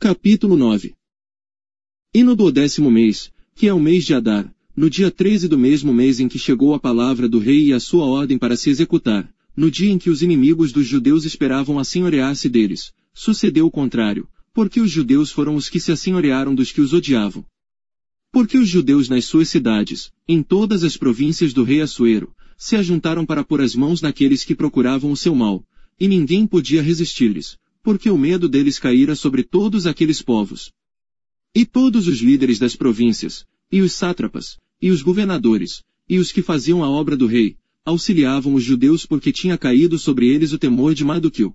Capítulo 9. E no 12º mês, que é o mês de Adar, no dia 13 do mesmo mês em que chegou a palavra do rei e a sua ordem para se executar, no dia em que os inimigos dos judeus esperavam assenhorear-se deles, sucedeu o contrário, porque os judeus foram os que se assenhorearam dos que os odiavam. Porque os judeus nas suas cidades, em todas as províncias do rei Assuero, se ajuntaram para pôr as mãos naqueles que procuravam o seu mal, e ninguém podia resistir-lhes, porque o medo deles caíra sobre todos aqueles povos. E todos os líderes das províncias, e os sátrapas, e os governadores, e os que faziam a obra do rei, auxiliavam os judeus porque tinha caído sobre eles o temor de Mardoqueu.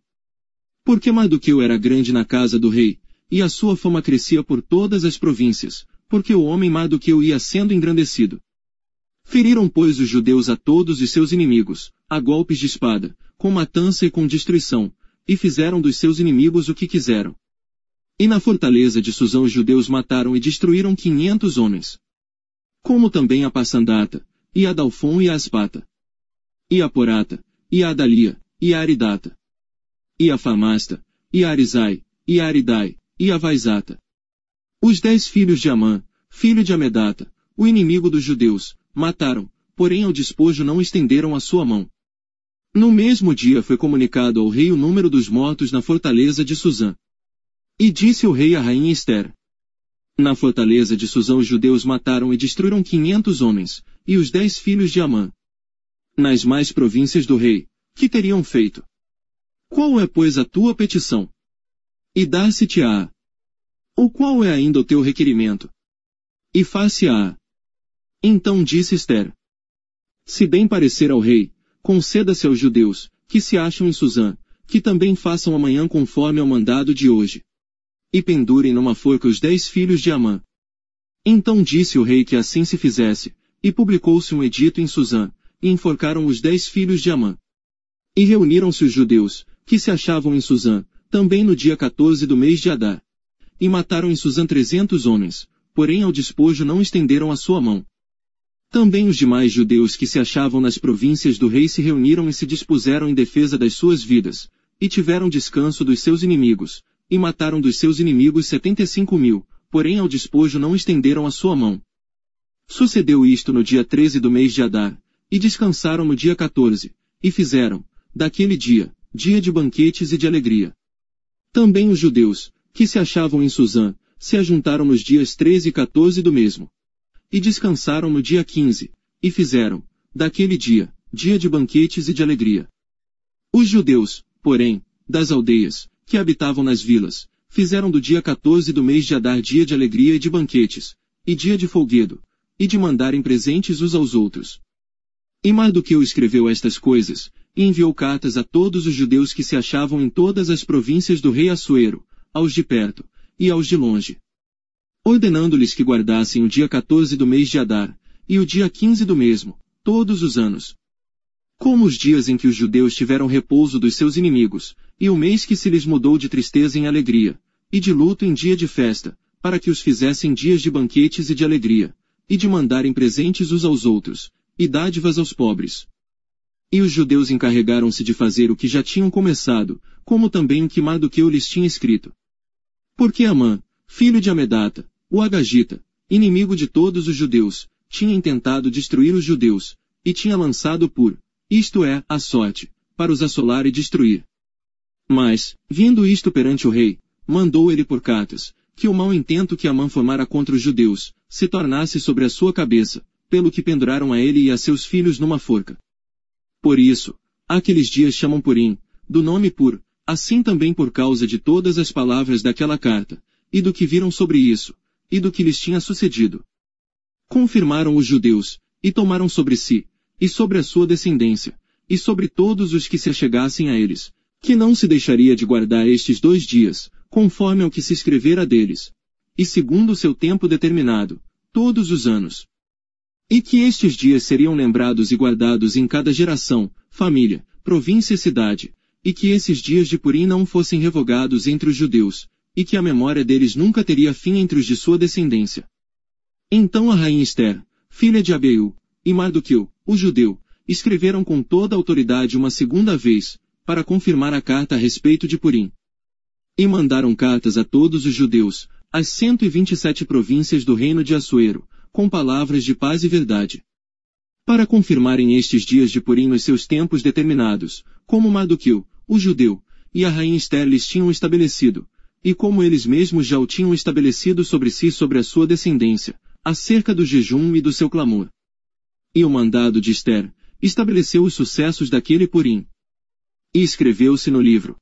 Porque Mardoqueu era grande na casa do rei, e a sua fama crescia por todas as províncias, porque o homem Mardoqueu ia sendo engrandecido. Feriram, pois, os judeus a todos os seus inimigos, a golpes de espada, com matança e com destruição, e fizeram dos seus inimigos o que quiseram. E na fortaleza de Susã os judeus mataram e destruíram 500 homens. Como também a Passandata, e a Dalfon e a Aspata, e a Porata, e a Adalia, e a Aridata, e a Famasta, e a Arizai, e a Aridai, e a Vaizata. Os 10 filhos de Amã, filho de Amedata, o inimigo dos judeus, mataram, porém ao despojo não estenderam a sua mão. No mesmo dia foi comunicado ao rei o número dos mortos na fortaleza de Susã. E disse o rei à rainha Ester: na fortaleza de Susã os judeus mataram e destruíram 500 homens, e os 10 filhos de Amã. Nas mais províncias do rei, que teriam feito? Qual é, pois, a tua petição? E dar-se-te-á. Ou qual é ainda o teu requerimento? E far-se-á. Então disse Ester: se bem parecer ao rei, conceda-se aos judeus, que se acham em Susã, que também façam amanhã conforme ao mandado de hoje. E pendurem numa forca os 10 filhos de Amã. Então disse o rei que assim se fizesse, e publicou-se um edito em Susã, e enforcaram os 10 filhos de Amã. E reuniram-se os judeus, que se achavam em Susã, também no dia 14 do mês de Adar. E mataram em Susã 300 homens, porém ao despojo não estenderam a sua mão. Também os demais judeus que se achavam nas províncias do rei se reuniram e se dispuseram em defesa das suas vidas, e tiveram descanso dos seus inimigos, e mataram dos seus inimigos 75.000, porém ao despojo não estenderam a sua mão. Sucedeu isto no dia 13 do mês de Adar, e descansaram no dia 14, e fizeram, daquele dia, dia de banquetes e de alegria. Também os judeus, que se achavam em Susã, se ajuntaram nos dias 13 e 14 do mesmo. E descansaram no dia 15, e fizeram, daquele dia, dia de banquetes e de alegria. Os judeus, porém, das aldeias, que habitavam nas vilas, fizeram do dia 14 do mês de Adar dia de alegria e de banquetes, e dia de folguedo, e de mandarem presentes uns aos outros. E Mardoqueu escreveu estas coisas, e enviou cartas a todos os judeus que se achavam em todas as províncias do rei Assuero, aos de perto, e aos de longe, ordenando-lhes que guardassem o dia 14 do mês de Adar, e o dia 15 do mesmo, todos os anos, como os dias em que os judeus tiveram repouso dos seus inimigos, e o mês que se lhes mudou de tristeza em alegria, e de luto em dia de festa, para que os fizessem dias de banquetes e de alegria, e de mandarem presentes uns aos outros, e dádivas aos pobres. E os judeus encarregaram-se de fazer o que já tinham começado, como também o que Mardoqueu lhes tinha escrito. Porque Amã, filho de Amedata, o Agagita, inimigo de todos os judeus, tinha intentado destruir os judeus, e tinha lançado isto é, a sorte, para os assolar e destruir. Mas, vindo isto perante o rei, mandou ele por cartas, que o mau intento que Amã formara contra os judeus, se tornasse sobre a sua cabeça, pelo que penduraram a ele e a seus filhos numa forca. Por isso, aqueles dias chamam Purim, do nome Pur, assim também por causa de todas as palavras daquela carta, e do que viram sobre isso, e do que lhes tinha sucedido. Confirmaram os judeus, e tomaram sobre si, e sobre a sua descendência, e sobre todos os que se achegassem a eles, que não se deixaria de guardar estes 2 dias, conforme ao que se escrevera deles, e segundo o seu tempo determinado, todos os anos. E que estes dias seriam lembrados e guardados em cada geração, família, província e cidade, e que esses dias de Purim não fossem revogados entre os judeus, e que a memória deles nunca teria fim entre os de sua descendência. Então a rainha Ester, filha de Abiú, e Mardoqueu, o judeu, escreveram com toda a autoridade uma segunda vez, para confirmar a carta a respeito de Purim. E mandaram cartas a todos os judeus, às 127 províncias do reino de Assuero, com palavras de paz e verdade. Para confirmarem estes dias de Purim nos seus tempos determinados, como Mardoqueu, o judeu, e a rainha Ester lhes tinham estabelecido, e como eles mesmos já o tinham estabelecido sobre si e sobre a sua descendência, acerca do jejum e do seu clamor. E o mandado de Ester estabeleceu os sucessos daquele Purim. E escreveu-se no livro.